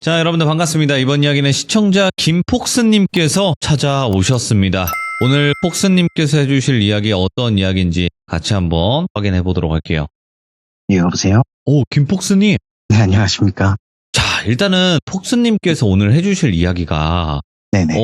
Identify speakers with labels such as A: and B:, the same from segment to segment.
A: 자, 여러분들 반갑습니다. 이번 이야기는 시청자 김폭스님께서 찾아오셨습니다. 오늘 폭스님께서 해주실 이야기 어떤 이야기인지 같이 한번 확인해 보도록 할게요.
B: 예, 여보세요?
A: 오, 김폭스님.
B: 네, 안녕하십니까?
A: 자, 일단은 폭스님께서 오늘 해주실 이야기가
B: 네네.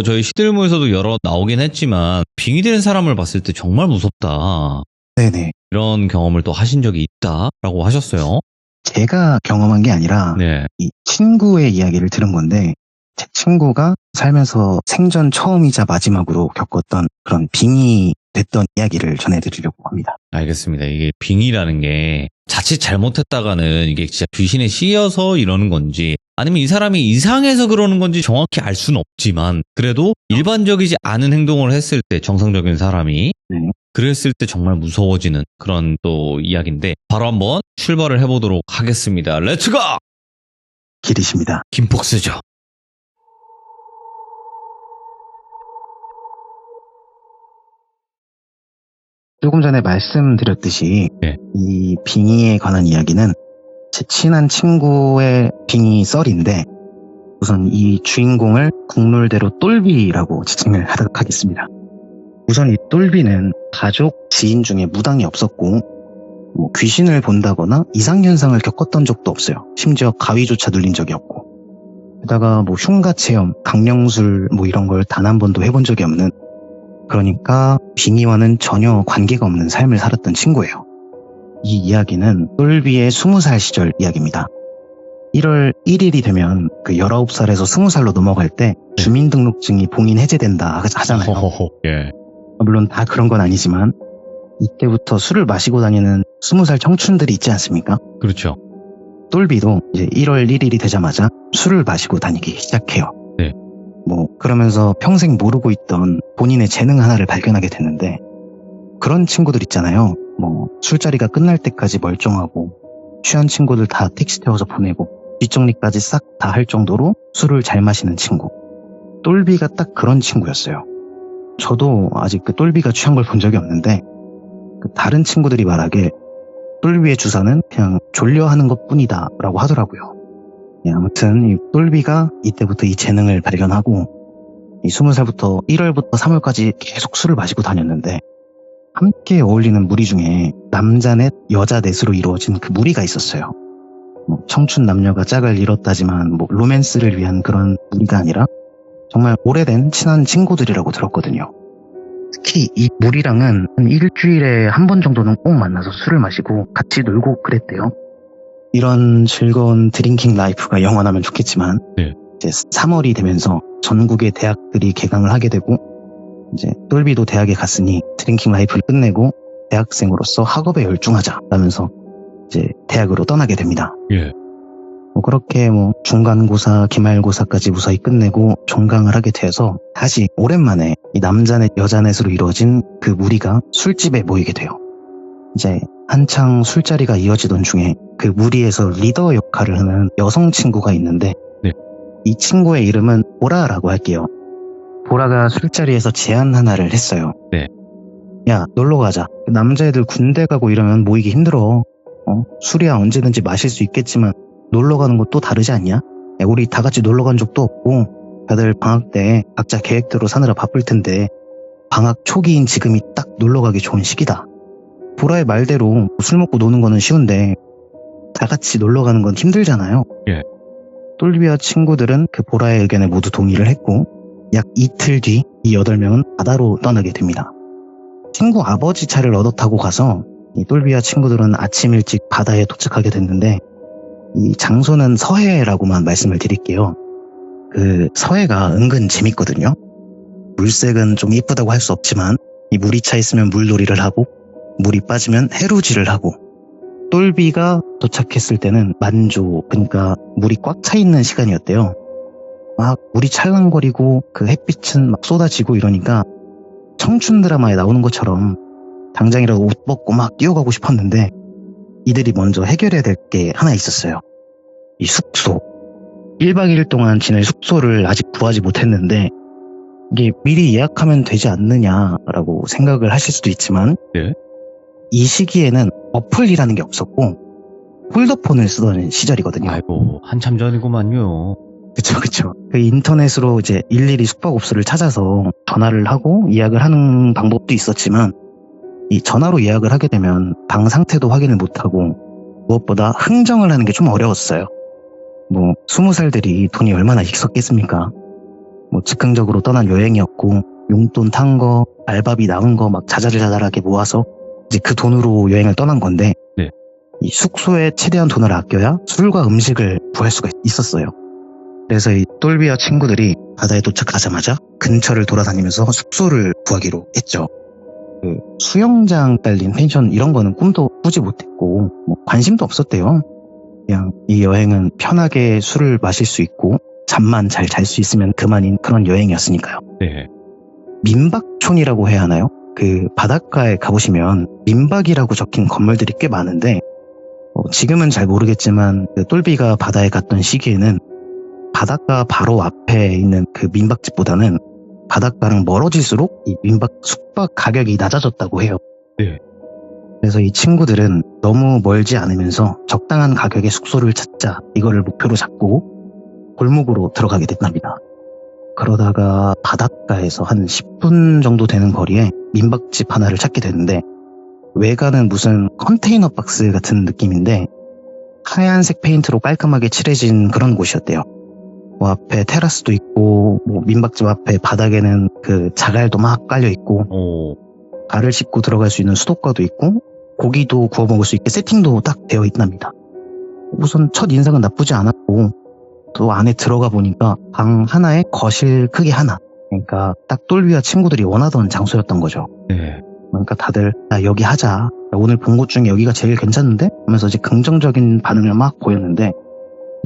A: 저희 시들모에서도 여러 나오긴 했지만 빙의되는 사람을 봤을 때 정말 무섭다.
B: 네네.
A: 이런 경험을 또 하신 적이 있다라고 하셨어요.
B: 제가 경험한 게 아니라
A: 네.
B: 이 친구의 이야기를 들은 건데, 제 친구가 살면서 생전 처음이자 마지막으로 겪었던 그런 빙의 됐던 이야기를 전해드리려고 합니다.
A: 알겠습니다. 이게 빙의라는 게 자칫 잘못했다가는 이게 진짜 귀신에 씌여서 이러는 건지 아니면 이 사람이 이상해서 그러는 건지 정확히 알 수는 없지만 그래도 일반적이지 않은 행동을 했을 때 정상적인 사람이
B: 네.
A: 그랬을 때 정말 무서워지는 그런 또 이야기인데 바로 한번 출발을 해보도록 하겠습니다. 렛츠고!
B: 길이십니다.
A: 김폭스죠.
B: 조금 전에 말씀드렸듯이
A: 네.
B: 이 빙의에 관한 이야기는 제 친한 친구의 빙의 썰인데, 우선 이 주인공을 국룰대로 똘비라고 지칭을 하도록 하겠습니다. 우선 이 똘비는 가족, 지인 중에 무당이 없었고 뭐 귀신을 본다거나 이상현상을 겪었던 적도 없어요. 심지어 가위조차 눌린 적이 없고, 게다가 뭐 흉가체험, 강령술 뭐 이런 걸 단 한 번도 해본 적이 없는, 그러니까 빙의와는 전혀 관계가 없는 삶을 살았던 친구예요. 이 이야기는 똘비의 20살 시절 이야기입니다. 1월 1일이 되면 그 19살에서 20살로 넘어갈 때 주민등록증이 봉인 해제된다 하잖아요.
A: 예.
B: 물론 다 그런 건 아니지만 이때부터 술을 마시고 다니는 20살 청춘들이 있지 않습니까?
A: 그렇죠.
B: 똘비도 이제 1월 1일이 되자마자 술을 마시고 다니기 시작해요.
A: 네.
B: 뭐 그러면서 평생 모르고 있던 본인의 재능 하나를 발견하게 됐는데, 그런 친구들 있잖아요. 뭐 술자리가 끝날 때까지 멀쩡하고 취한 친구들 다 택시 태워서 보내고 뒷정리까지 싹 다 할 정도로 술을 잘 마시는 친구. 똘비가 딱 그런 친구였어요. 저도 아직 그 똘비가 취한 걸 본 적이 없는데, 그 다른 친구들이 말하길 똘비의 주사는 그냥 졸려하는 것 뿐이다 라고 하더라고요. 예, 아무튼 이 똘비가 이때부터 이 재능을 발견하고 이 20살부터 1월부터 3월까지 계속 술을 마시고 다녔는데, 함께 어울리는 무리 중에 남자 넷, 여자 넷으로 이루어진 그 무리가 있었어요. 뭐 청춘 남녀가 짝을 이뤘다지만 뭐 로맨스를 위한 그런 무리가 아니라 정말 오래된 친한 친구들이라고 들었거든요. 특히 이 무리랑은 한 일주일에 한 번 정도는 꼭 만나서 술을 마시고 같이 놀고 그랬대요. 이런 즐거운 드링킹 라이프가 영원하면 좋겠지만,
A: 네.
B: 이제 3월이 되면서 전국의 대학들이 개강을 하게 되고, 이제 똘비도 대학에 갔으니 드링킹 라이프를 끝내고 대학생으로서 학업에 열중하자라면서 이제 대학으로 떠나게 됩니다.
A: 예.
B: 뭐 그렇게 뭐 중간고사, 기말고사까지 무사히 끝내고 종강을 하게 되어서 다시 오랜만에 이 남자넷, 여자넷으로 이루어진 그 무리가 술집에 모이게 돼요. 이제 한창 술자리가 이어지던 중에 그 무리에서 리더 역할을 하는 여성 친구가 있는데,
A: 네.
B: 이 친구의 이름은 보라라고 할게요. 보라가 술자리에서 제안 하나를 했어요.
A: 네.
B: 야, 놀러 가자. 남자애들 군대 가고 이러면 모이기 힘들어. 술이야 언제든지 마실 수 있겠지만 놀러 가는 것도 다르지 않냐? 야, 우리 다 같이 놀러 간 적도 없고 다들 방학 때 각자 계획대로 사느라 바쁠 텐데 방학 초기인 지금이 딱 놀러 가기 좋은 시기다. 보라의 말대로 술 먹고 노는 거는 쉬운데 다 같이 놀러 가는 건 힘들잖아요.
A: 예.
B: 똘비와 친구들은 그 보라의 의견에 모두 동의를 했고, 약 이틀 뒤 이 8명은 바다로 떠나게 됩니다. 친구 아버지 차를 얻어 타고 가서 이 똘비와 친구들은 아침 일찍 바다에 도착하게 됐는데, 이 장소는 서해라고만 말씀을 드릴게요. 그 서해가 은근 재밌거든요. 물색은 좀 이쁘다고 할 수 없지만 이 물이 차 있으면 물놀이를 하고 물이 빠지면 해루질을 하고, 똘비가 도착했을 때는 만조, 그러니까 물이 꽉 차 있는 시간이었대요. 막 물이 찰랑거리고 그 햇빛은 막 쏟아지고 이러니까 청춘 드라마에 나오는 것처럼 당장이라도 옷 벗고 막 뛰어가고 싶었는데, 이들이 먼저 해결해야 될 게 하나 있었어요. 이 숙소. 1박 2일 동안 지낼 숙소를 아직 구하지 못했는데, 이게 미리 예약하면 되지 않느냐라고 생각을 하실 수도 있지만,
A: 네.
B: 이 시기에는 어플이라는 게 없었고 폴더폰을 쓰던 시절이거든요.
A: 아이고, 한참 전이구만요.
B: 그쵸. 그 인터넷으로 이제 일일이 숙박업소를 찾아서 전화를 하고 예약을 하는 방법도 있었지만, 이 전화로 예약을 하게 되면 방 상태도 확인을 못하고, 무엇보다 흥정을 하는 게 좀 어려웠어요. 20살들이 돈이 얼마나 있었겠습니까? 즉흥적으로 떠난 여행이었고, 용돈 탄 거, 알바비 나온 거 막 자잘자잘하게 모아서 이제 그 돈으로 여행을 떠난 건데,
A: 네.
B: 이 숙소에 최대한 돈을 아껴야 술과 음식을 구할 수가 있었어요. 그래서 이 똘비와 친구들이 바다에 도착하자마자 근처를 돌아다니면서 숙소를 구하기로 했죠. 그 수영장 딸린 펜션 이런 거는 꿈도 꾸지 못했고 관심도 없었대요. 그냥 이 여행은 편하게 술을 마실 수 있고 잠만 잘 잘 수 있으면 그만인 그런 여행이었으니까요.
A: 네.
B: 민박촌이라고 해야 하나요? 그 바닷가에 가보시면 민박이라고 적힌 건물들이 꽤 많은데 지금은 잘 모르겠지만 그 똘비가 바다에 갔던 시기에는 바닷가 바로 앞에 있는 그 민박집보다는 바닷가랑 멀어질수록 이 민박 숙박 가격이 낮아졌다고 해요.
A: 네.
B: 그래서 이 친구들은 너무 멀지 않으면서 적당한 가격의 숙소를 찾자 이거를 목표로 잡고 골목으로 들어가게 됐답니다. 그러다가 바닷가에서 한 10분 정도 되는 거리에 민박집 하나를 찾게 되는데 외관은 무슨 컨테이너 박스 같은 느낌인데 하얀색 페인트로 깔끔하게 칠해진 그런 곳이었대요. 앞에 테라스도 있고 민박집 앞에 바닥에는 그 자갈도 막 깔려 있고 발을 씻고 들어갈 수 있는 수도가도 있고 고기도 구워 먹을 수 있게 세팅도 딱 되어 있답니다. 우선 첫 인상은 나쁘지 않았고 또 안에 들어가 보니까 방 하나에 거실 크기 하나, 그러니까 딱 똘비와 친구들이 원하던 장소였던 거죠.
A: 네.
B: 그러니까 다들 여기 하자, 오늘 본 곳 중에 여기가 제일 괜찮은데? 하면서 이제 긍정적인 반응을 막 보였는데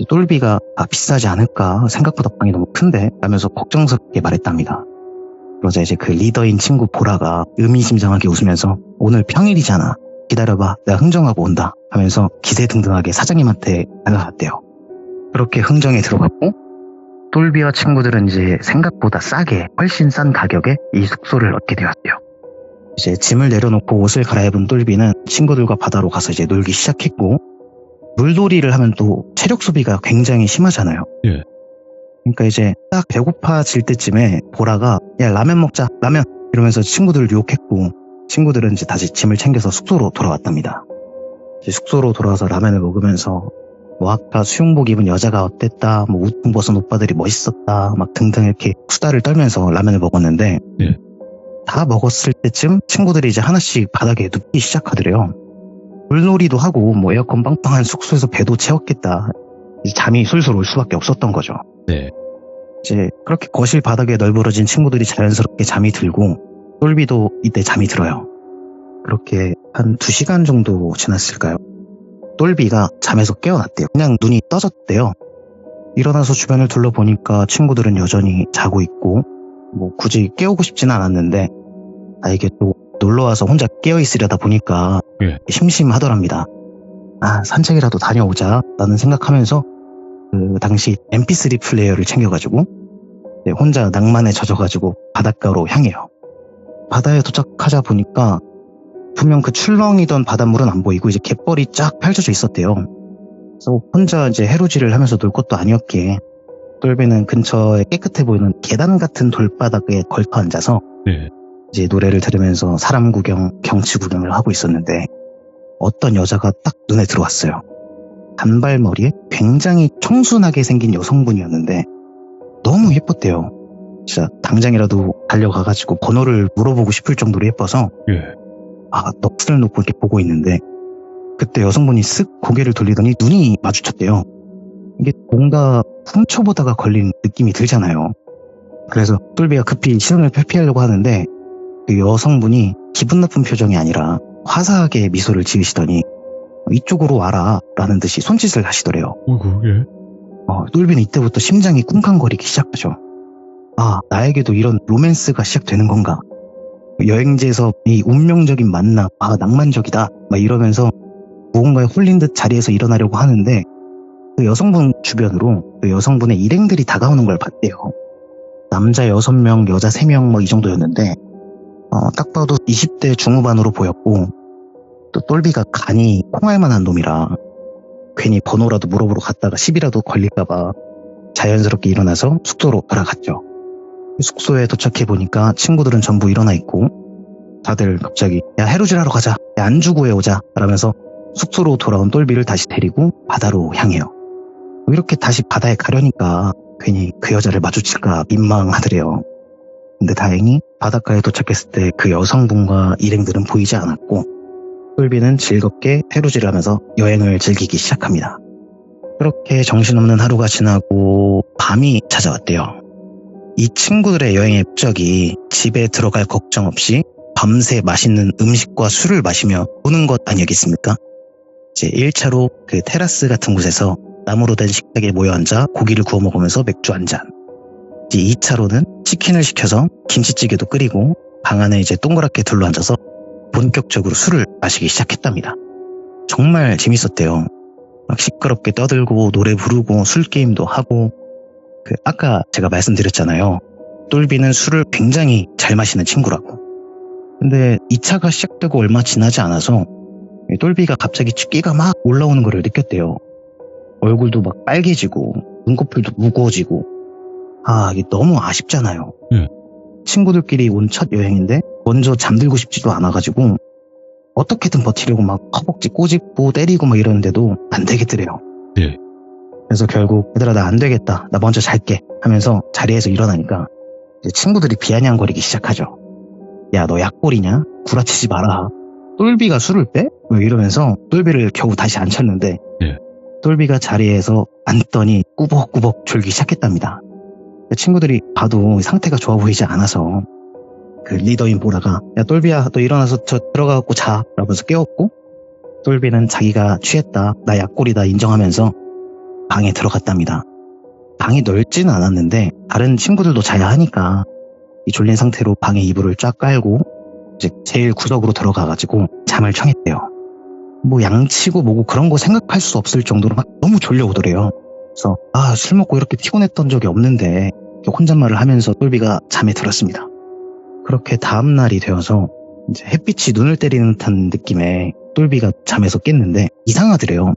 B: 똘비가 비싸지 않을까, 생각보다 방이 너무 큰데? 라면서 걱정스럽게 말했답니다. 그러자 이제 그 리더인 친구 보라가 의미심장하게 웃으면서 오늘 평일이잖아, 기다려봐, 내가 흥정하고 온다 하면서 기세등등하게 사장님한테 다가갔대요. 그렇게 흥정에 들어갔고 똘비와 친구들은 이제 생각보다 싸게, 훨씬 싼 가격에 이 숙소를 얻게 되었대요. 이제 짐을 내려놓고 옷을 갈아입은 똘비는 친구들과 바다로 가서 이제 놀기 시작했고, 물놀이를 하면 또 체력 소비가 굉장히 심하잖아요.
A: 예.
B: 그러니까 이제 딱 배고파질 때쯤에 보라가 야 라면 먹자, 라면, 이러면서 친구들을 유혹했고 친구들은 이제 다시 짐을 챙겨서 숙소로 돌아왔답니다. 이제 숙소로 돌아와서 라면을 먹으면서 아까 수영복 입은 여자가 어땠다, 우퉁 벗은 오빠들이 멋있었다, 막 등등 이렇게 수다를 떨면서 라면을 먹었는데
A: 예.
B: 다 먹었을 때쯤 친구들이 이제 하나씩 바닥에 눕기 시작하더래요. 물놀이도 하고 에어컨 빵빵한 숙소에서 배도 채웠겠다. 이제 잠이 술술 올 수밖에 없었던 거죠.
A: 네.
B: 이제 그렇게 거실 바닥에 널브러진 친구들이 자연스럽게 잠이 들고 똘비도 이때 잠이 들어요. 그렇게 한 2시간 정도 지났을까요? 똘비가 잠에서 깨어났대요. 그냥 눈이 떠졌대요. 일어나서 주변을 둘러보니까 친구들은 여전히 자고 있고 굳이 깨우고 싶지는 않았는데 이게 또 놀러와서 혼자 깨어있으려다 보니까 심심하더랍니다. 산책이라도 다녀오자 라는 생각하면서 그 당시 mp3 플레이어를 챙겨가지고 혼자 낭만에 젖어가지고 바닷가로 향해요. 바다에 도착하자 보니까 분명 그 출렁이던 바닷물은 안 보이고 이제 갯벌이 쫙 펼쳐져 있었대요. 그래서 혼자 이제 해루질을 하면서 놀 것도 아니었기에 똘비는 근처에 깨끗해 보이는 계단 같은 돌바닥에 걸터 앉아서 이제 노래를 들으면서 사람 구경, 경치 구경을 하고 있었는데 어떤 여자가 딱 눈에 들어왔어요. 단발머리에 굉장히 청순하게 생긴 여성분이었는데 너무 예뻤대요. 진짜 당장이라도 달려가가지고 번호를 물어보고 싶을 정도로 예뻐서 넋을 놓고 이렇게 보고 있는데 그때 여성분이 쓱 고개를 돌리더니 눈이 마주쳤대요. 이게 뭔가 훔쳐보다가 걸린 느낌이 들잖아요. 그래서 똘비가 급히 시선을 회피하려고 하는데 그 여성분이 기분 나쁜 표정이 아니라 화사하게 미소를 지으시더니 이쪽으로 와라 라는 듯이 손짓을 하시더래요. 똘비는 이때부터 심장이 쿵쾅거리기 시작하죠. 나에게도 이런 로맨스가 시작되는 건가? 여행지에서 이 운명적인 만남, 낭만적이다 막 이러면서 무언가에 홀린 듯 자리에서 일어나려고 하는데 그 여성분 주변으로 그 여성분의 일행들이 다가오는 걸 봤대요. 남자 6명, 여자 3명 이 정도였는데 딱 봐도 20대 중후반으로 보였고 또 똘비가 간이 콩알만한 놈이라 괜히 번호라도 물어보러 갔다가 시비라도 걸릴까봐 자연스럽게 일어나서 숙소로 돌아갔죠. 숙소에 도착해 보니까 친구들은 전부 일어나 있고 다들 갑자기 야 해루질 하러 가자, 야 안주 구해오자 라면서 숙소로 돌아온 똘비를 다시 데리고 바다로 향해요. 이렇게 다시 바다에 가려니까 괜히 그 여자를 마주칠까 민망하더래요. 근데 다행히 바닷가에 도착했을 때 그 여성분과 일행들은 보이지 않았고 똘비는 즐겁게 해루질을 하면서 여행을 즐기기 시작합니다. 그렇게 정신없는 하루가 지나고 밤이 찾아왔대요. 이 친구들의 여행의 목적이 집에 들어갈 걱정 없이 밤새 맛있는 음식과 술을 마시며 노는 것 아니겠습니까? 이제 1차로 그 테라스 같은 곳에서 나무로 된 식탁에 모여 앉아 고기를 구워 먹으면서 맥주 한 잔. 이제 2차로는 치킨을 시켜서 김치찌개도 끓이고 방 안에 이제 동그랗게 둘러앉아서 본격적으로 술을 마시기 시작했답니다. 정말 재밌었대요. 막 시끄럽게 떠들고 노래 부르고 술 게임도 하고 아까 제가 말씀드렸잖아요. 똘비는 술을 굉장히 잘 마시는 친구라고. 근데 2차가 시작되고 얼마 지나지 않아서 똘비가 갑자기 취기가 막 올라오는 걸 느꼈대요. 얼굴도 막 빨개지고 눈꺼풀도 무거워지고 이게 너무 아쉽잖아요. 친구들끼리 온 첫 여행인데 먼저 잠들고 싶지도 않아가지고 어떻게든 버티려고 막 허벅지 꼬집고 때리고 막 이러는데도 안 되겠더래요.
A: 네.
B: 그래서 결국 얘들아 나 안 되겠다, 나 먼저 잘게 하면서 자리에서 일어나니까 이제 친구들이 비아냥거리기 시작하죠. 야 너 약골이냐? 구라치지 마라. 똘비가 술을 빼? 이러면서 똘비를 겨우 다시 앉혔는데
A: 네.
B: 똘비가 자리에서 앉더니 꾸벅꾸벅 졸기 시작했답니다. 친구들이 봐도 상태가 좋아 보이지 않아서 그 리더인 보라가 야 똘비야 너 일어나서 저 들어가갖고 자 라면서 깨웠고 똘비는 자기가 취했다, 나 약골이다 인정하면서 방에 들어갔답니다. 방이 넓지는 않았는데 다른 친구들도 자야 하니까 이 졸린 상태로 방에 이불을 쫙 깔고 이제 제일 구석으로 들어가가지고 잠을 청했대요. 뭐 양치고 뭐고 그런 거 생각할 수 없을 정도로 막 너무 졸려오더래요. 그래서 술 먹고 이렇게 피곤했던 적이 없는데 혼잣말을 하면서 똘비가 잠에 들었습니다. 그렇게 다음날이 되어서 이제 햇빛이 눈을 때리는 듯한 느낌에 똘비가 잠에서 깼는데 이상하더래요.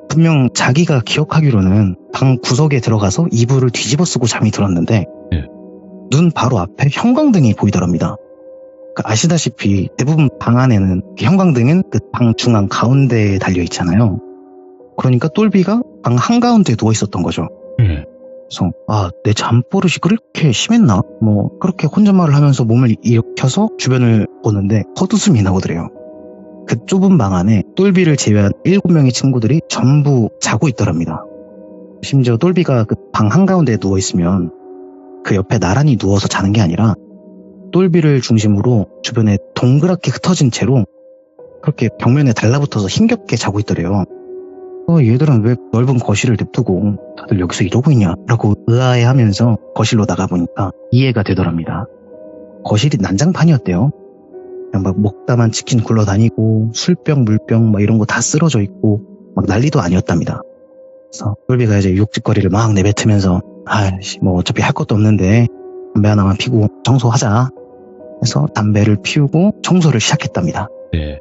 B: 분명 자기가 기억하기로는 방 구석에 들어가서 이불을 뒤집어 쓰고 잠이 들었는데 눈 바로 앞에 형광등이 보이더랍니다. 아시다시피 대부분 방 안에는 형광등은 그 방 중앙 가운데에 달려 있잖아요. 그러니까 똘비가 방 한가운데에 누워 있었던 거죠. 그래서 내 잠버릇이 그렇게 심했나? 그렇게 혼잣말을 하면서 몸을 일으켜서 주변을 보는데 헛웃음이 나오더래요. 그 좁은 방 안에 똘비를 제외한 7명의 친구들이 전부 자고 있더랍니다. 심지어 똘비가 그 방 한가운데에 누워 있으면 그 옆에 나란히 누워서 자는 게 아니라 똘비를 중심으로 주변에 동그랗게 흩어진 채로 그렇게 벽면에 달라붙어서 힘겹게 자고 있더래요. 얘들은 왜 넓은 거실을 냅두고 다들 여기서 이러고 있냐? 라고 의아해하면서 거실로 나가보니까 이해가 되더랍니다. 거실이 난장판이었대요. 그냥 막 먹다만 치킨 굴러다니고 술병, 물병 막 이런 거 다 쓰러져 있고 막 난리도 아니었답니다. 그래서 똘비가 이제 욕짓거리를 막 내뱉으면서 뭐 어차피 할 것도 없는데 담배 하나만 피고 청소하자 해서 담배를 피우고 청소를 시작했답니다.
A: 네.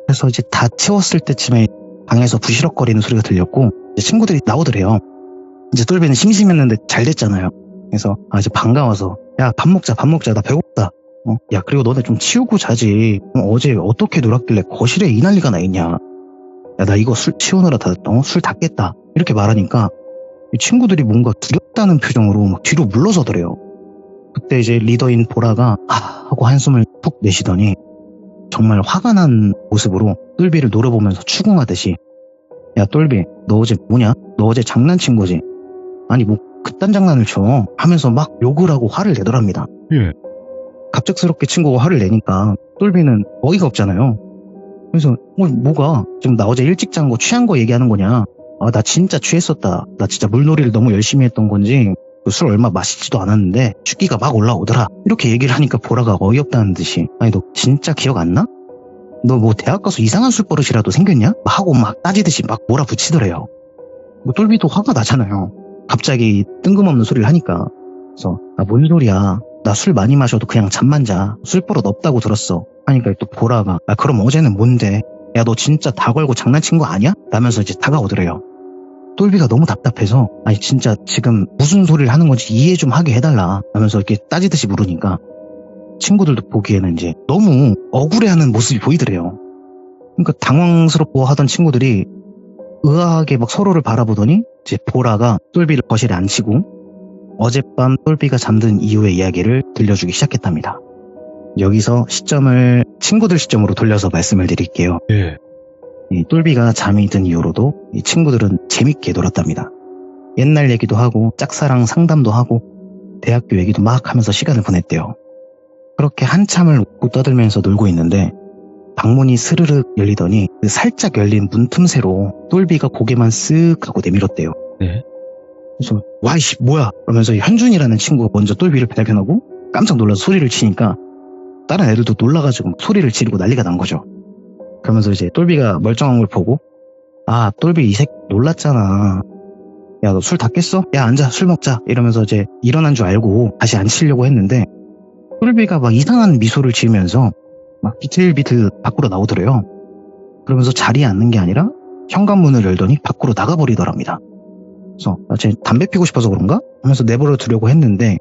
B: 그래서 이제 다 채웠을 때쯤에 방에서 부시럭거리는 소리가 들렸고 이제 친구들이 나오더래요. 이제 똘비는 심심했는데 잘 됐잖아요. 그래서 이제 반가워서 야 밥 먹자 나 배고프다. 야 그리고 너네 좀 치우고 자지. 어제 어떻게 놀았길래 거실에 이 난리가 나 있냐. 야 나 이거 술 치우느라 술 다 깼다. 이렇게 말하니까 이 친구들이 뭔가 두렵다는 표정으로 막 뒤로 물러서더래요. 그때 이제 리더인 보라가 하고 한숨을 푹 내쉬더니 정말 화가 난 모습으로 똘비를 노려보면서 추궁하듯이 야 똘비 너 어제 뭐냐? 너 어제 장난친 거지? 아니 뭐 그딴 장난을 쳐 하면서 막 욕을 하고 화를 내더랍니다. 갑작스럽게 친구가 화를 내니까 똘비는 어이가 없잖아요. 그래서 뭐가 지금 나 어제 일찍 잔 거 취한 거 얘기하는 거냐? 나 진짜 취했었다. 나 진짜 물놀이를 너무 열심히 했던 건지 술 얼마 마시지도 않았는데 취기가 막 올라오더라. 이렇게 얘기를 하니까 보라가 어이없다는 듯이 아니 너 진짜 기억 안 나? 너 뭐 대학 가서 이상한 술버릇이라도 생겼냐? 하고 막 따지듯이 막 몰아붙이더래요. 똘비도 화가 나잖아요. 갑자기 뜬금없는 소리를 하니까. 그래서 뭔 소리야. 나 술 많이 마셔도 그냥 잠만 자. 술버릇 없다고 들었어. 하니까 또 보라가 그럼 어제는 뭔데? 야, 너 진짜 다 걸고 장난친 거 아니야? 라면서 이제 다가오더래요. 똘비가 너무 답답해서 아니 진짜 지금 무슨 소리를 하는 건지 이해 좀 하게 해달라 라면서 이렇게 따지듯이 물으니까 친구들도 보기에는 이제 너무 억울해하는 모습이 보이더래요. 그러니까 당황스럽고 하던 친구들이 의아하게 막 서로를 바라보더니 이제 보라가 똘비를 거실에 앉히고 어젯밤 똘비가 잠든 이후의 이야기를 들려주기 시작했답니다. 여기서 시점을 친구들 시점으로 돌려서 말씀을 드릴게요.
A: 예.
B: 이 똘비가 잠이 든 이후로도 이 친구들은 재밌게 놀았답니다. 옛날 얘기도 하고 짝사랑 상담도 하고 대학교 얘기도 막 하면서 시간을 보냈대요. 그렇게 한참을 웃고 떠들면서 놀고 있는데 방문이 스르륵 열리더니 그 살짝 열린 문 틈새로 똘비가 고개만 쓱 하고 내밀었대요.
A: 네.
B: 그래서 와이씨 뭐야 그러면서 현준이라는 친구가 먼저 똘비를 발견하고 깜짝 놀라서 소리를 치니까 다른 애들도 놀라가지고 소리를 지르고 난리가 난 거죠. 그러면서 이제 똘비가 멀쩡한 걸 보고 아 똘비 이 새끼 놀랐잖아. 야 너 술 다 깼어? 야 앉아 술 먹자 이러면서 이제 일어난 줄 알고 다시 앉히려고 했는데 똘비가 막 이상한 미소를 지으면서 막 비틀비틀 밖으로 나오더래요. 그러면서 자리에 앉는 게 아니라 현관문을 열더니 밖으로 나가버리더랍니다. 그래서 쟤 담배 피고 싶어서 그런가? 하면서 내버려 두려고 했는데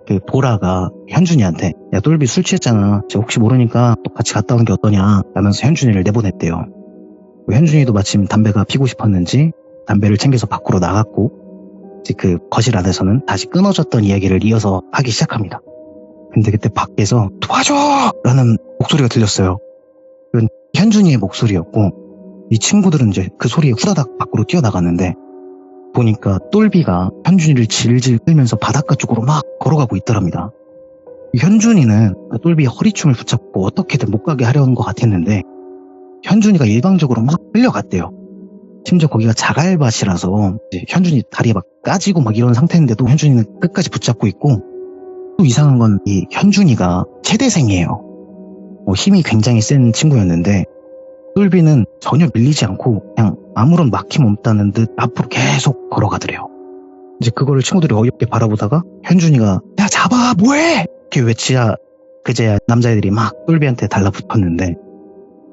B: 그 보라가 현준이한테 야 똘비 술 취했잖아. 쟤 혹시 모르니까 또 같이 갔다 오는 게 어떠냐 라면서 현준이를 내보냈대요. 현준이도 마침 담배가 피고 싶었는지 담배를 챙겨서 밖으로 나갔고 이제 그 거실 안에서는 다시 끊어졌던 이야기를 이어서 하기 시작합니다. 근데 그때 밖에서 도와줘! 라는 목소리가 들렸어요. 그건 현준이의 목소리였고 이 친구들은 이제 그 소리에 후다닥 밖으로 뛰어나갔는데 보니까 똘비가 현준이를 질질 끌면서 바닷가 쪽으로 막 걸어가고 있더랍니다. 현준이는 똘비의 허리춤을 붙잡고 어떻게든 못 가게 하려는 것 같았는데 현준이가 일방적으로 막 끌려갔대요. 심지어 거기가 자갈밭이라서 이제 현준이 다리에 막 까지고 막 이런 상태인데도 현준이는 끝까지 붙잡고 있고 또 이상한 건 이 현준이가 체대생이에요. 힘이 굉장히 센 친구였는데 똘비는 전혀 밀리지 않고 그냥 아무런 막힘 없다는 듯 앞으로 계속 걸어가더래요. 이제 그거를 친구들이 어이없게 바라보다가 현준이가 야 잡아 뭐해 이렇게 외치자 그제야 남자애들이 막 똘비한테 달라붙었는데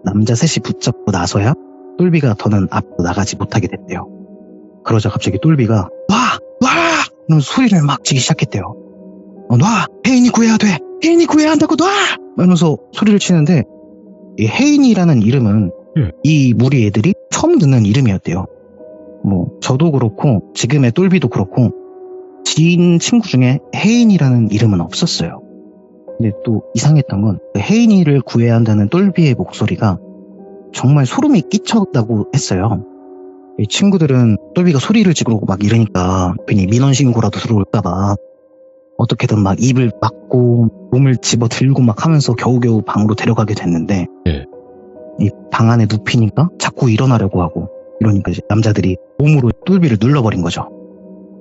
B: 남자 셋이 붙잡고 나서야 똘비가 더는 앞으로 나가지 못하게 됐대요. 그러자 갑자기 똘비가 놔! 이런 소리를 막 치기 시작했대요. 놔! 혜인이 구해야 돼! 혜인이 구해야 한다고 놔! 이러면서 소리를 치는데 이 혜인이라는 이름은 이 무리 애들이 처음 듣는 이름이었대요. 저도 그렇고 지금의 똘비도 그렇고 지인 친구 중에 혜인이라는 이름은 없었어요. 근데 또 이상했던 건 혜인이를 구해야 한다는 똘비의 목소리가 정말 소름이 끼쳤다고 했어요. 이 친구들은 똘비가 소리를 지르고 막 이러니까 괜히 민원신고라도 들어올까봐 어떻게든 막 입을 막고 몸을 집어 들고 막 하면서 겨우겨우 방으로 데려가게 됐는데 이 방 안에 눕히니까 자꾸 일어나려고 하고 이러니까 이제 남자들이 몸으로 똘비를 눌러버린 거죠.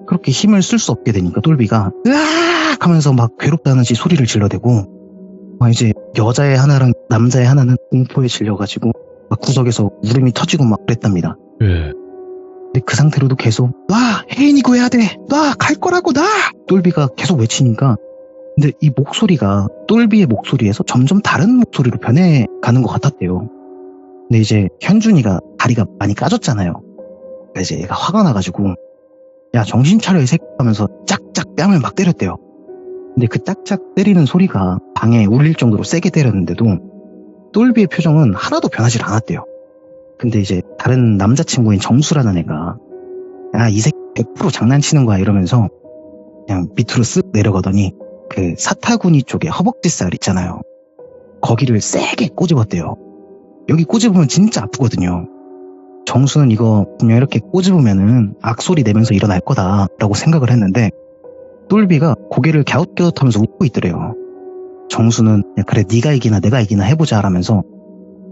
B: 그렇게 힘을 쓸 수 없게 되니까 똘비가 으악 하면서 막 괴롭다는 듯이 소리를 질러대고 이제 여자애 하나랑 남자애 하나는 공포에 질려가지고 막 구석에서 울음이 터지고 막 그랬답니다. 근데 그 상태로도 계속 놔! 혜인이 구해야 돼! 놔! 갈 거라고 놔! 똘비가 계속 외치니까 근데 이 목소리가 똘비의 목소리에서 점점 다른 목소리로 변해가는 것 같았대요. 근데 이제 현준이가 다리가 많이 까졌잖아요. 그래서 이제 얘가 화가 나가지고 야 정신 차려 이 새끼 하면서 짝짝 뺨을 막 때렸대요. 근데 그 짝짝 때리는 소리가 방에 울릴 정도로 세게 때렸는데도 똘비의 표정은 하나도 변하지 않았대요. 근데 이제 다른 남자친구인 정수라는 애가 야 이 새끼 100% 장난치는 거야 이러면서 그냥 밑으로 쓱 내려가더니 그 사타구니 쪽에 허벅지살 있잖아요. 거기를 세게 꼬집었대요. 여기 꼬집으면 진짜 아프거든요. 정수는 이거 분명 이렇게 꼬집으면은 악소리 내면서 일어날 거다라고 생각을 했는데 똘비가 고개를 갸웃갸웃하면서 웃고 있더래요. 정수는 야, 그래 네가 이기나 내가 이기나 해보자 라면서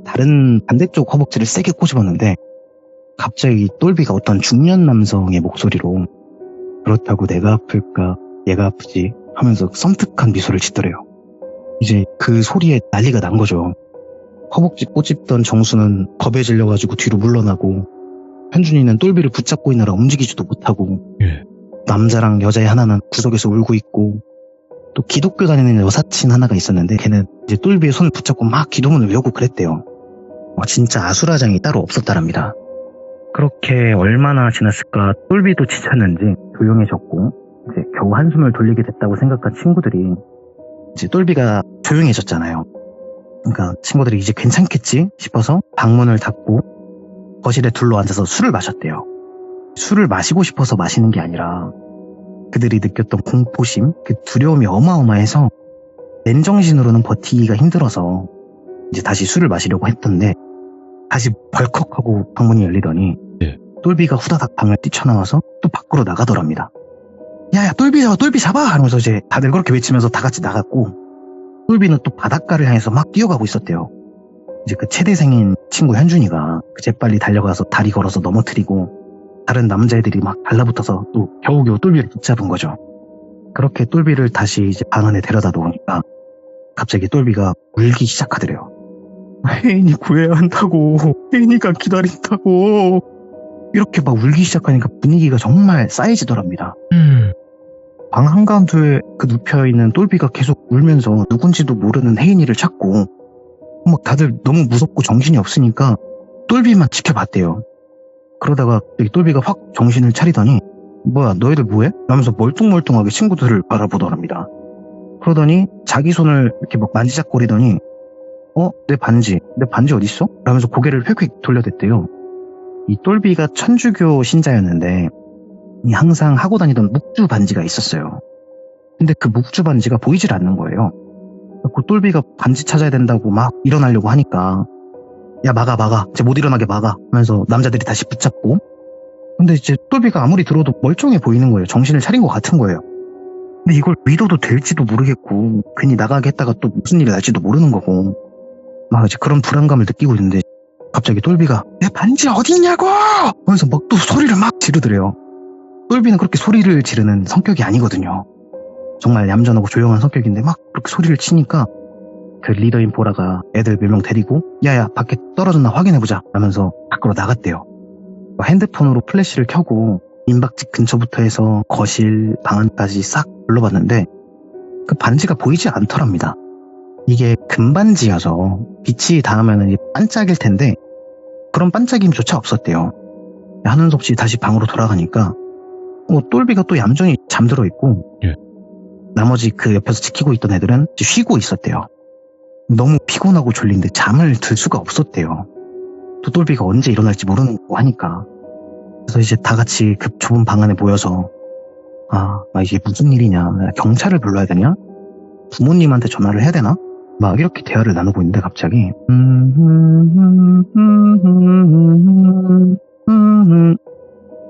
B: 다른 반대쪽 허벅지를 세게 꼬집었는데 갑자기 똘비가 어떤 중년 남성의 목소리로 그렇다고 내가 아플까 얘가 아프지 하면서 섬뜩한 미소를 짓더래요. 이제 그 소리에 난리가 난 거죠. 허벅지 꼬집던 정수는 겁에 질려가지고 뒤로 물러나고 현준이는 똘비를 붙잡고 있느라 움직이지도 못하고 남자랑 여자애 하나는 구석에서 울고 있고 또 기독교 다니는 여사친 하나가 있었는데 걔는 이제 똘비의 손을 붙잡고 막 기도문을 외우고 그랬대요. 진짜 아수라장이 따로 없었다랍니다. 그렇게 얼마나 지났을까 똘비도 지쳤는지 조용해졌고 이제 겨우 한숨을 돌리게 됐다고 생각한 친구들이 이제 똘비가 조용해졌잖아요. 그러니까 친구들이 이제 괜찮겠지 싶어서 방문을 닫고 거실에 둘러앉아서 술을 마셨대요. 술을 마시고 싶어서 마시는 게 아니라 그들이 느꼈던 공포심, 그 두려움이 어마어마해서 맨정신으로는 버티기가 힘들어서 이제 다시 술을 마시려고 했던데 다시 벌컥하고 방문이 열리더니
A: 예.
B: 똘비가 후다닥 방을 뛰쳐나와서 또 밖으로 나가더랍니다. 야야 똘비 잡아 하면서 이제 다들 그렇게 외치면서 다 같이 나갔고 똘비는 또 바닷가를 향해서 막 뛰어가고 있었대요. 이제 그 최대생인 친구 현준이가 재빨리 달려가서 다리 걸어서 넘어뜨리고 다른 남자애들이 막 달라붙어서 또 겨우겨우 똘비를 붙잡은 거죠. 그렇게 똘비를 다시 이제 방 안에 데려다 놓으니까 갑자기 똘비가 울기 시작하더래요. 혜인이 구해야 한다고, 혜인이가 기다린다고. 이렇게 막 울기 시작하니까 분위기가 정말 싸해지더랍니다. 방 한가운데에 그 눕혀있는 똘비가 계속 울면서 누군지도 모르는 혜인이를 찾고 막 다들 너무 무섭고 정신이 없으니까 똘비만 지켜봤대요. 그러다가 똘비가 확 정신을 차리더니 뭐야 너희들 뭐해? 라면서 멀뚱멀뚱하게 친구들을 바라보더랍니다. 그러더니 자기 손을 이렇게 막 만지작거리더니 내 반지 어딨어? 라면서 고개를 휙휙 돌려댔대요. 이 똘비가 천주교 신자였는데 항상 하고 다니던 묵주 반지가 있었어요. 근데 그 묵주 반지가 보이질 않는 거예요. 그 똘비가 반지 찾아야 된다고 막 일어나려고 하니까 야 막아 이제 못 일어나게 막아 하면서 남자들이 다시 붙잡고 근데 이제 똘비가 아무리 들어도 멀쩡해 보이는 거예요. 정신을 차린 것 같은 거예요. 근데 이걸 믿어도 될지도 모르겠고 괜히 나가게 했다가 또 무슨 일이 날지도 모르는 거고 막 이제 그런 불안감을 느끼고 있는데 갑자기 똘비가 내 반지 어딨냐고 하면서 막 또 소리를 막 지르더래요. 똘비는 그렇게 소리를 지르는 성격이 아니거든요. 정말 얌전하고 조용한 성격인데 막 그렇게 소리를 치니까 그 리더인 보라가 애들 몇 명 데리고 야야 밖에 떨어졌나 확인해보자 라면서 밖으로 나갔대요. 핸드폰으로 플래시를 켜고 민박집 근처부터 해서 거실, 방 안까지 싹 둘러봤는데 그 반지가 보이지 않더랍니다. 이게 금반지여서 빛이 닿으면 반짝일 텐데 그런 반짝임조차 없었대요. 하는 수 없이 다시 방으로 돌아가니까 똘비가 또 얌전히 잠들어 있고
A: 예.
B: 나머지 그 옆에서 지키고 있던 애들은 쉬고 있었대요. 너무 피곤하고 졸린데 잠을 들 수가 없었대요. 또 똘비가 언제 일어날지 모르는 거 하니까. 그래서 이제 다 같이 그 좁은 방 안에 모여서 이게 무슨 일이냐, 경찰을 불러야 되냐, 부모님한테 전화를 해야 되나, 막 이렇게 대화를 나누고 있는데 갑자기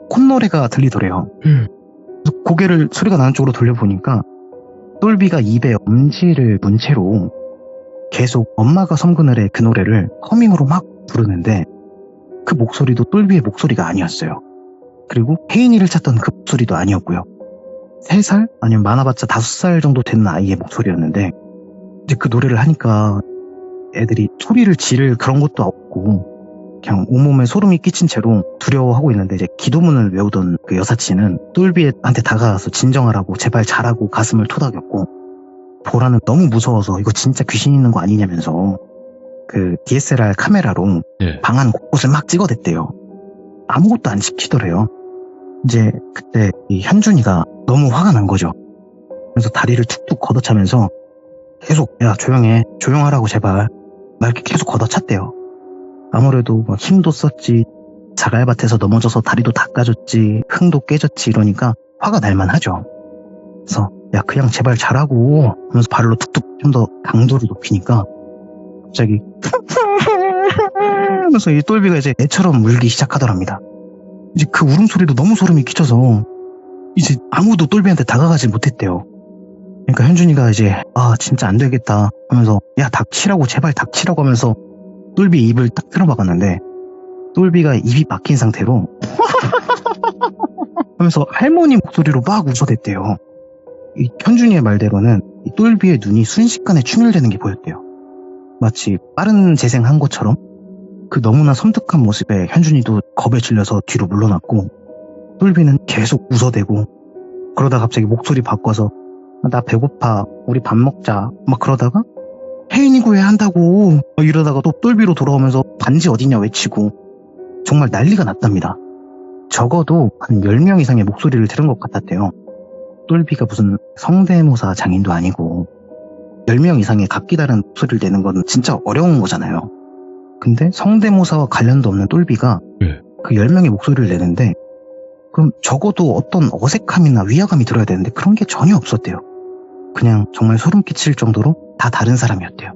B: 콧노래가 들리더래요. 그래서 고개를 소리가 나는 쪽으로 돌려보니까 똘비가 입에 엄지를 문 채로 계속 엄마가 섬그늘 해 그 노래를 허밍으로 막 부르는데 그 목소리도 똘비의 목소리가 아니었어요. 그리고 혜인이를 찾던 그 목소리도 아니었고요. 3살? 아니면 많아봤자 5살 정도 되는 아이의 목소리였는데 이제 그 노래를 하니까 애들이 소리를 지를 그런 것도 없고 그냥 온몸에 소름이 끼친 채로 두려워하고 있는데 이제 기도문을 외우던 그 여사친은 똘비한테 다가가서 진정하라고 제발 잘하고 가슴을 토닥였고 보라는 너무 무서워서 이거 진짜 귀신 있는 거 아니냐면서 그 DSLR 카메라로
A: 예.
B: 방 안 곳곳을 막 찍어댔대요. 아무것도 안 지키더래요. 이제 그때 이 현준이가 너무 화가 난 거죠. 그래서 다리를 툭툭 걷어차면서 계속 야 조용해 조용하라고 제발 막 이렇게 계속 걷어찼대요. 아무래도 막 힘도 썼지 자갈밭에서 넘어져서 다리도 닦아줬지 흥도 깨졌지 이러니까 화가 날만 하죠. 그래서 야 그냥 제발 잘하고 하면서 발로 툭툭 좀 더 강도를 높이니까 갑자기 하면서 이 똘비가 이제 애처럼 울기 시작하더랍니다. 이제 그 울음소리도 너무 소름이 끼쳐서 이제 아무도 똘비한테 다가가지 못했대요. 그러니까 현준이가 이제 진짜 안 되겠다 하면서 야 닥치라고 제발 닥치라고 하면서 똘비 입을 딱 틀어박았는데 똘비가 입이 막힌 상태로 하면서 할머니 목소리로 막 웃어댔대요. 이 현준이의 말대로는 이 똘비의 눈이 순식간에 충혈되는 게 보였대요. 마치 빠른 재생한 것처럼 그 너무나 섬뜩한 모습에 현준이도 겁에 질려서 뒤로 물러났고 똘비는 계속 웃어대고 그러다 갑자기 목소리 바꿔서 나 배고파 우리 밥 먹자 막 그러다가 혜인이 구해야 한다고 이러다가 또 똘비로 돌아오면서 반지 어디냐 외치고 정말 난리가 났답니다. 적어도 한 10명 이상의 목소리를 들은 것 같았대요. 똘비가 무슨 성대모사 장인도 아니고 10명 이상의 각기 다른 목소리를 내는 건 진짜 어려운 거잖아요. 근데 성대모사와 관련도 없는 똘비가
A: 네.
B: 그 10명의 목소리를 내는데 그럼 적어도 어떤 어색함이나 위화감이 들어야 되는데 그런 게 전혀 없었대요. 그냥 정말 소름 끼칠 정도로 다 다른 사람이었대요.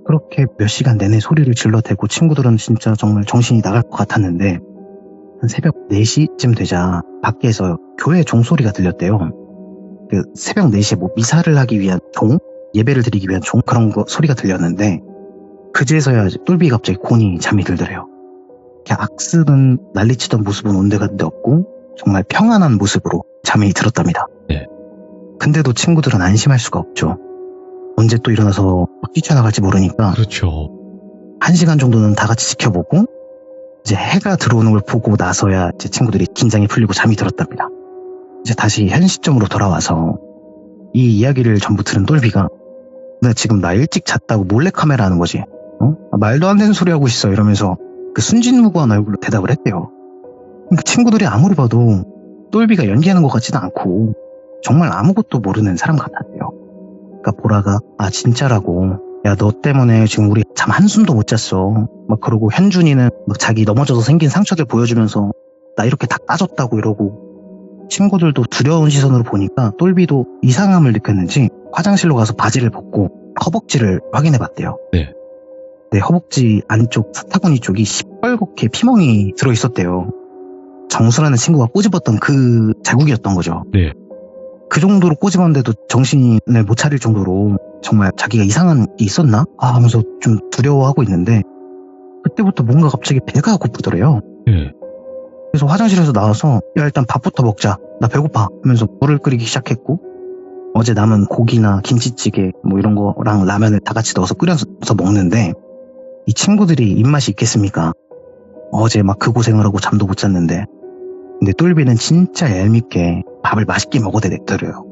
B: 그렇게 몇 시간 내내 소리를 질러대고 친구들은 진짜 정말 정신이 나갈 것 같았는데 한 새벽 4시쯤 되자 밖에서 교회 종소리가 들렸대요. 그 새벽 4시에 뭐 미사를 하기 위한 종? 예배를 드리기 위한 종? 그런 거 소리가 들렸는데 그제서야 똘비가 갑자기 곤히 잠이 들더래요. 악습은 난리치던 모습은 온데간데 없고 정말 평안한 모습으로 잠이 들었답니다.
A: 네.
B: 근데도 친구들은 안심할 수가 없죠. 언제 또 일어나서 뛰쳐나갈지 모르니까
A: 그렇죠.
B: 1시간 정도는 다 같이 지켜보고 이제 해가 들어오는 걸 보고 나서야 제 친구들이 긴장이 풀리고 잠이 들었답니다. 이제 다시 현 시점으로 돌아와서 이 이야기를 전부 들은 똘비가 나 지금 나 일찍 잤다고 몰래카메라 하는 거지? 말도 안 되는 소리 하고 있어 이러면서 그 순진무구한 얼굴로 대답을 했대요. 그러니까 친구들이 아무리 봐도 똘비가 연기하는 것 같지도 않고 정말 아무것도 모르는 사람 같았대요. 그러니까 보라가 아 진짜라고 야 너 때문에 지금 우리 잠 한숨도 못 잤어 막 그러고 현준이는 막 자기 넘어져서 생긴 상처들 보여주면서 나 이렇게 다 까졌다고 이러고 친구들도 두려운 시선으로 보니까 똘비도 이상함을 느꼈는지 화장실로 가서 바지를 벗고 허벅지를 확인해 봤대요.
A: 네.
B: 내 허벅지 안쪽 사타구니 쪽이 시뻘겋게 피멍이 들어있었대요. 정수라는 친구가 꼬집었던 그 자국이었던 거죠.
A: 네.
B: 그 정도로 꼬집었는데도 정신을 못 차릴 정도로 정말 자기가 이상한 게 있었나? 하면서 좀 두려워하고 있는데 그때부터 뭔가 갑자기 배가 고프더래요.
A: 네.
B: 그래서 화장실에서 나와서 야 일단 밥부터 먹자 나 배고파 하면서 물을 끓이기 시작했고 어제 남은 고기나 김치찌개 뭐 이런 거랑 라면을 다 같이 넣어서 끓여서 먹는데 이 친구들이 입맛이 있겠습니까? 어제 막 그 고생을 하고 잠도 못 잤는데 근데 똘비는 진짜 얄밉게 밥을 맛있게 먹어대더래요.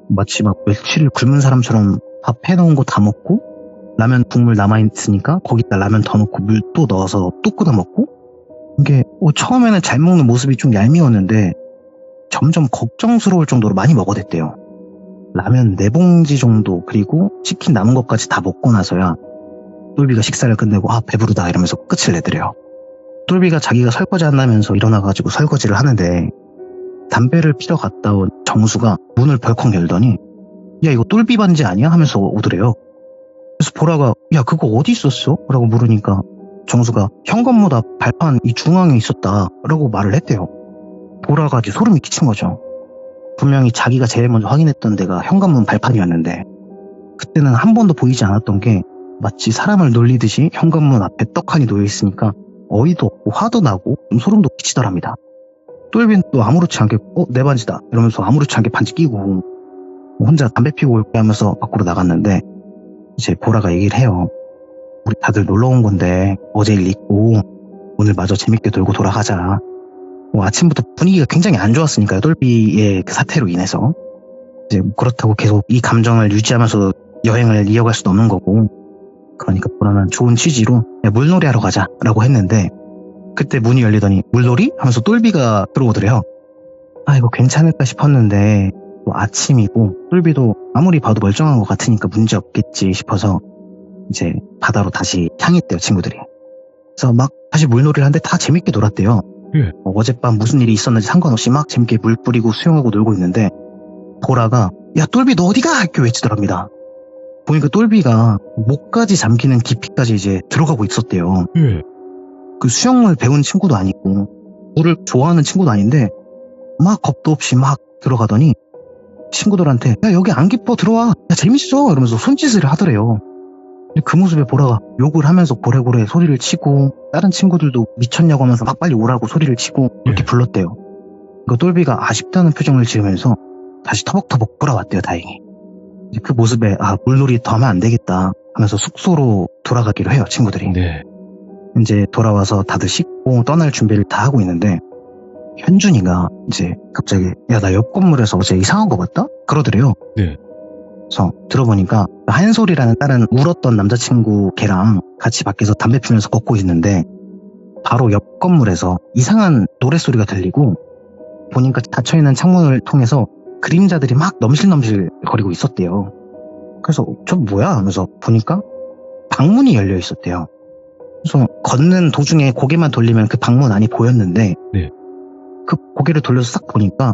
B: 마치 막 며칠을 굶은 사람처럼 밥 해놓은 거 다 먹고 라면 국물 남아있으니까 거기다 라면 더 넣고 물 또 넣어서 또 끓여 먹고 이게 처음에는 잘 먹는 모습이 좀 얄미웠는데 점점 걱정스러울 정도로 많이 먹어댔대요. 라면 4봉지 정도 그리고 치킨 남은 것까지 다 먹고 나서야 똘비가 식사를 끝내고 아 배부르다 이러면서 끝을 내더래요. 똘비가 자기가 설거지 한다면서 일어나가지고 설거지를 하는데 담배를 피러 갔다 온 정수가 문을 벌컥 열더니 야 이거 똘비 반지 아니야? 하면서 오더래요. 그래서 보라가 야 그거 어디 있었어? 라고 물으니까 정수가 현관문 앞 발판 이 중앙에 있었다 라고 말을 했대요. 보라가 이제 소름이 끼친 거죠. 분명히 자기가 제일 먼저 확인했던 데가 현관문 발판이었는데 그때는 한 번도 보이지 않았던 게 마치 사람을 놀리듯이 현관문 앞에 떡하니 놓여있으니까 어이도 없고 화도 나고 좀 소름도 끼치더랍니다. 똘비는 또 아무렇지 않게 내 반지다 이러면서 아무렇지 않게 반지 끼고 혼자 담배 피고 올게 하면서 밖으로 나갔는데 이제 보라가 얘기를 해요. 우리 다들 놀러 온 건데 어제 일 잊고 오늘 마저 재밌게 놀고 돌아가자. 아침부터 분위기가 굉장히 안 좋았으니까요. 똘비의 그 사태로 인해서 이제 그렇다고 계속 이 감정을 유지하면서 여행을 이어갈 수도 없는 거고 그러니까 보라는 좋은 취지로 야, 물놀이 하러 가자 라고 했는데 그때 문이 열리더니 물놀이? 하면서 똘비가 들어오더래요. 아 이거 괜찮을까 싶었는데 뭐 아침이고 똘비도 아무리 봐도 멀쩡한 것 같으니까 문제 없겠지 싶어서 이제 바다로 다시 향했대요 친구들이. 그래서 막 다시 물놀이를 하는데 다 재밌게 놀았대요.
A: 예.
B: 어젯밤 무슨 일이 있었는지 상관없이 막 재밌게 물 뿌리고 수영하고 놀고 있는데 보라가 야 똘비 너 어디가? 이렇게 외치더랍니다. 보니까 똘비가 목까지 잠기는 깊이까지 이제 들어가고 있었대요.
A: 예.
B: 그 수영을 배운 친구도 아니고 물을 좋아하는 친구도 아닌데 막 겁도 없이 막 들어가더니 친구들한테 야 여기 안 깊어 들어와 야 재밌어 이러면서 손짓을 하더래요. 그 모습에 보라가 욕을 하면서 고래고래 소리를 치고 다른 친구들도 미쳤냐고 하면서 막 빨리 오라고 소리를 치고 그렇게 불렀대요. 그 똘비가 아쉽다는 표정을 지으면서 다시 터벅터벅 돌아왔대요. 다행히. 그 모습에 물놀이 더 하면 안 되겠다 하면서 숙소로 돌아가기로 해요. 친구들이.
A: 네.
B: 이제 돌아와서 다들 씻고 떠날 준비를 다 하고 있는데 현준이가 이제 갑자기 야 나 옆 건물에서 어제 이상한 거 봤다? 그러더래요.
A: 네.
B: 그래서 들어보니까 한솔이라는 다른 울었던 남자친구 걔랑 같이 밖에서 담배 피면서 걷고 있는데 바로 옆 건물에서 이상한 노랫소리가 들리고 보니까 닫혀있는 창문을 통해서 그림자들이 막 넘실넘실 거리고 있었대요. 그래서 저 뭐야 하면서 보니까 방문이 열려 있었대요. 그래서 걷는 도중에 고개만 돌리면 그 방문 안이 보였는데
A: 네.
B: 그 고개를 돌려서 싹 보니까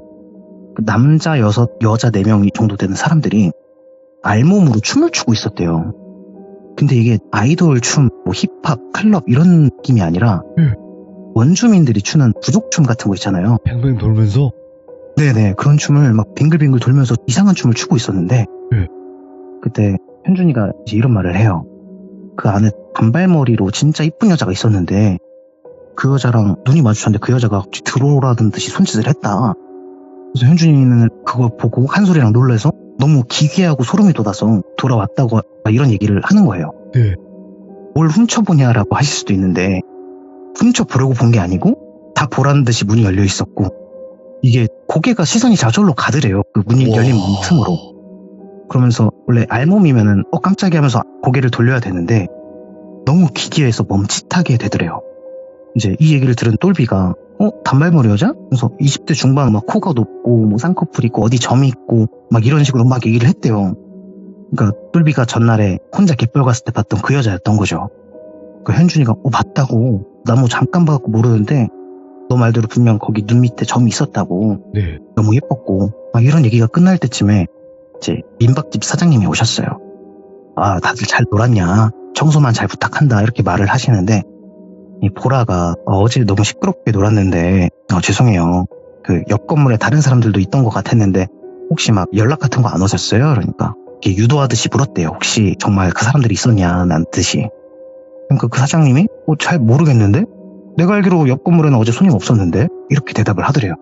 B: 그 남자 6, 여자 4명 정도 되는 사람들이 알몸으로 춤을 추고 있었대요. 근데 이게 아이돌 춤, 뭐 힙합, 클럽 이런 느낌이 아니라 원주민들이 추는 부족춤 같은 거 있잖아요.
A: 뱅뱅 돌면서?
B: 네네, 그런 춤을 막 빙글빙글 돌면서 이상한 춤을 추고 있었는데 그때 현준이가 이제 이런 말을 해요. 그 안에 단발머리로 진짜 이쁜 여자가 있었는데 그 여자랑 눈이 마주쳤는데 그 여자가 들어오라는 듯이 손짓을 했다. 그래서 현준이는 그걸 보고 한솔이랑 놀라서 너무 기괴하고 소름이 돋아서 돌아왔다고 막 이런 얘기를 하는 거예요.
A: 네.
B: 뭘 훔쳐보냐라고 하실 수도 있는데 훔쳐보려고 본 게 아니고 다 보라는 듯이 문이 열려 있었고 이게 고개가 시선이 저절로 가더래요. 그 문이 열린 문 틈으로. 그러면서 원래 알몸이면은 깜짝이야 하면서 고개를 돌려야 되는데 너무 기괴해서 멈칫하게 되더래요. 이제 이 얘기를 들은 똘비가 단발머리 여자? 그래서 20대 중반 막 코가 높고 뭐 쌍꺼풀 있고 어디 점이 있고 막 이런 식으로 막 얘기를 했대요. 그러니까 똘비가 전날에 혼자 갯벌 갔을 때 봤던 그 여자였던 거죠. 그 현준이가 맞다고 나 뭐 잠깐 봐갖고 모르는데 너 말대로 분명 거기 눈 밑에 점이 있었다고.
A: 네.
B: 너무 예뻤고 막 이런 얘기가 끝날 때쯤에 이제 민박집 사장님이 오셨어요. 아 다들 잘 놀았냐 청소만 잘 부탁한다 이렇게 말을 하시는데 이 보라가 어제 너무 시끄럽게 놀았는데 죄송해요. 그 옆 건물에 다른 사람들도 있던 것 같았는데 혹시 막 연락 같은 거 안 오셨어요? 그러니까 이렇게 유도하듯이 물었대요. 혹시 정말 그 사람들이 있었냐 난 듯이. 그러니까 그 사장님이 잘 모르겠는데 내가 알기로 옆 건물에는 어제 손님 없었는데 이렇게 대답을 하더래요.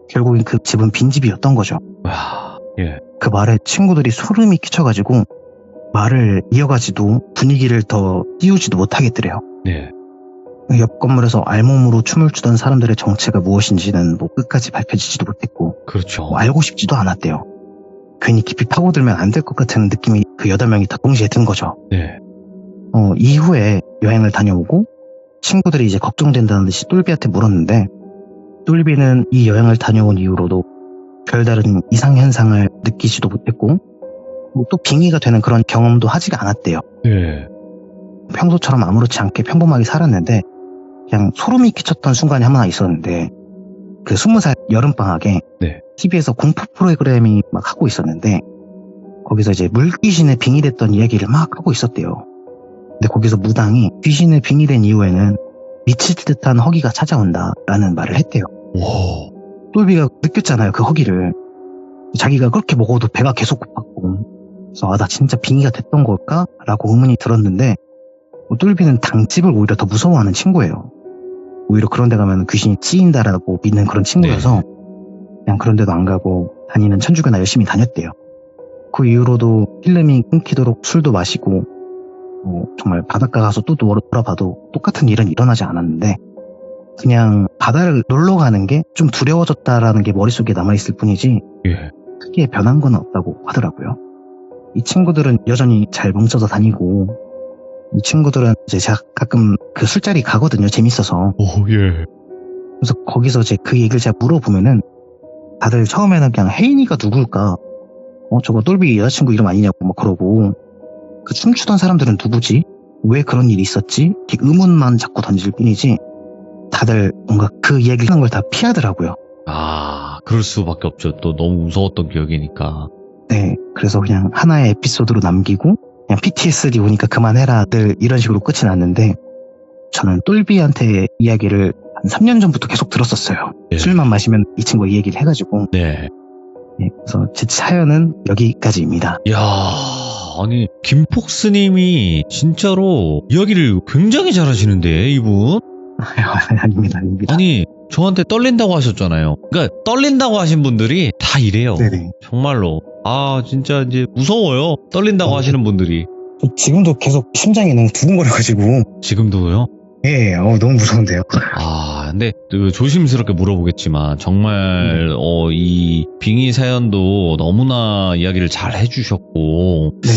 B: 결국엔 그 집은 빈집이었던 거죠.
A: 와, 예.
B: 그 말에 친구들이 소름이 끼쳐가지고 말을 이어가지도 분위기를 더 띄우지도 못하겠더래요.
A: 네.
B: 옆 건물에서 알몸으로 춤을 추던 사람들의 정체가 무엇인지는 뭐 끝까지 밝혀지지도 못했고
A: 그렇죠.
B: 뭐 알고 싶지도 않았대요. 괜히 깊이 파고들면 안 될 것 같은 느낌이 그 8명이 다 동시에 든 거죠.
A: 네.
B: 이후에 여행을 다녀오고 친구들이 이제 걱정된다는 듯이 똘비한테 물었는데 똘비는 이 여행을 다녀온 이후로도 별다른 이상현상을 느끼지도 못했고 또 빙의가 되는 그런 경험도 하지가 않았대요.
A: 네.
B: 평소처럼 아무렇지 않게 평범하게 살았는데 그냥 소름이 끼쳤던 순간이 하나 있었는데 그 20살 여름방학에
A: 네.
B: TV에서 공포 프로그램이 막 하고 있었는데 거기서 이제 물귀신에 빙의됐던 이야기를 막 하고 있었대요. 근데 거기서 무당이 귀신에 빙의된 이후에는 미칠 듯한 허기가 찾아온다라는 말을 했대요.
A: 오.
B: 똘비가 느꼈잖아요, 그 허기를. 자기가 그렇게 먹어도 배가 계속 고팠고 그래서 나 진짜 빙의가 됐던 걸까? 라고 의문이 들었는데 똘비는 당집을 오히려 더 무서워하는 친구예요. 오히려 그런 데 가면 귀신이 찌인다라고 믿는 그런 친구여서 그냥 그런 데도 안 가고 다니는 천주교나 열심히 다녔대요. 그 이후로도 필름이 끊기도록 술도 마시고 정말 바닷가 가서 또 돌아봐도 똑같은 일은 일어나지 않았는데 그냥 바다를 놀러 가는 게 좀 두려워졌다라는 게 머릿속에 남아있을 뿐이지
A: 예.
B: 크게 변한 건 없다고 하더라고요. 이 친구들은 여전히 잘 뭉쳐서 다니고 이 친구들은 이제 제가 가끔 그 술자리 가거든요. 재밌어서.
A: 오, 예.
B: 그래서 거기서 이제 그 얘기를 제가 물어보면은 다들 처음에는 그냥 혜인이가 누굴까? 저거 똘비 여자친구 이름 아니냐고 막 그러고 그 춤추던 사람들은 누구지? 왜 그런 일이 있었지? 이렇게 의문만 자꾸 던질 뿐이지 다들 뭔가 그 이야기를 하는 걸 다 피하더라고요.
A: 아, 그럴 수밖에 없죠. 또 너무 무서웠던 기억이니까.
B: 네, 그래서 그냥 하나의 에피소드로 남기고 그냥 PTSD 오니까 그만해라 늘 이런 식으로 끝이 났는데 저는 똘비한테 이야기를 한 3년 전부터 계속 들었었어요.
A: 네.
B: 술만 마시면 이 친구가 이 얘기를 해가지고
A: 네.
B: 네, 그래서 제 사연은 여기까지입니다.
A: 야, 아니 김폭스님이 진짜로 이야기를 굉장히 잘하시는데 이분.
B: 아닙니다.
A: 아니 저한테 떨린다고 하셨잖아요. 그러니까 떨린다고 하신 분들이 다 이래요.
B: 네네.
A: 정말로. 아 진짜 이제 무서워요. 떨린다고 하시는 분들이.
B: 지금도 계속 심장이 너무 두근거려가지고
A: 지금도요?
B: 예, 너무 무서운데요.
A: 아 근데 그 조심스럽게 물어보겠지만 정말 이 빙의 사연도 너무나 이야기를 잘 해주셨고
B: 네네.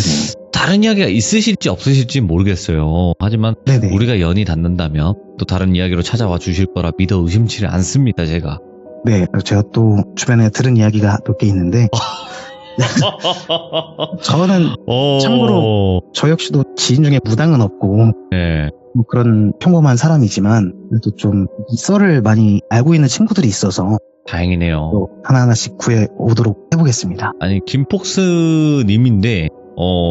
A: 다른 이야기가 있으실지 없으실지 모르겠어요. 하지만
B: 네네.
A: 우리가 연이 닿는다면 또 다른 이야기로 찾아와 주실 거라 믿어 의심치를 않습니다, 제가.
B: 네, 제가 또 주변에 들은 이야기가 몇 개 있는데 저는 참고로 저 역시도 지인 중에 무당은 없고
A: 네.
B: 뭐 그런 평범한 사람이지만 그래도 좀 이 썰을 많이 알고 있는 친구들이 있어서
A: 다행이네요.
B: 또 하나하나씩 구해 오도록 해보겠습니다.
A: 아니 김폭스 님인데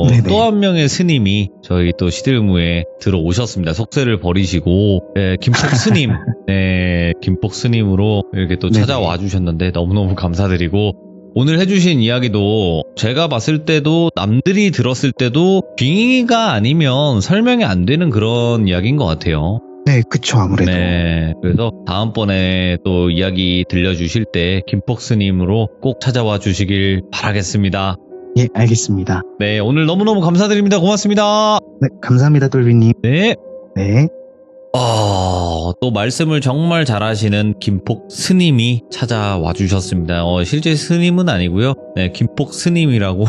B: 네네.
A: 또 한 명의 스님이 저희 또 시들무에 들어오셨습니다. 속세를 버리시고 김폭스님 네, 김폭스님으로 이렇게 또
B: 네네.
A: 찾아와 주셨는데 너무너무 감사드리고 오늘 해주신 이야기도 제가 봤을 때도 남들이 들었을 때도 빙의가 아니면 설명이 안 되는 그런 이야기인 것 같아요.
B: 네, 그쵸, 아무래도.
A: 네, 그래서 다음번에 또 이야기 들려주실 때 김폭스님으로 꼭 찾아와 주시길 바라겠습니다.
B: 예, 알겠습니다.
A: 네, 오늘 너무너무 감사드립니다. 고맙습니다.
B: 네, 감사합니다, 돌비님.
A: 네.
B: 네.
A: 또 말씀을 정말 잘하시는 김폭 스님이 찾아와 주셨습니다. 실제 스님은 아니고요. 네, 김폭 스님이라고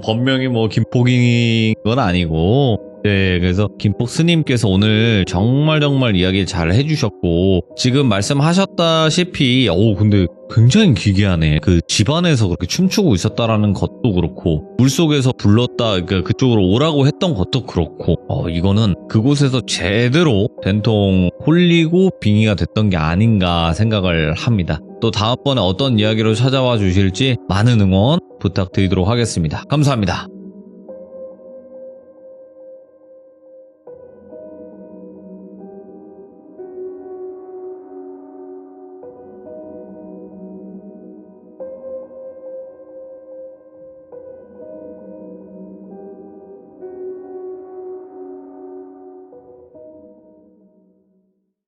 A: 본명이 뭐 김폭인 건 아니고 네, 그래서 김폭 스님께서 오늘 정말 이야기 잘 해주셨고 지금 말씀하셨다시피 근데 굉장히 기괴하네. 그 집안에서 그렇게 춤추고 있었다라는 것도 그렇고 물속에서 불렀다 그러니까 그쪽으로 오라고 했던 것도 그렇고 이거는 그곳에서 제대로 된통 홀리고 빙의가 됐던 게 아닌가 생각을 합니다. 또 다음번에 어떤 이야기로 찾아와 주실지 많은 응원 부탁드리도록 하겠습니다. 감사합니다.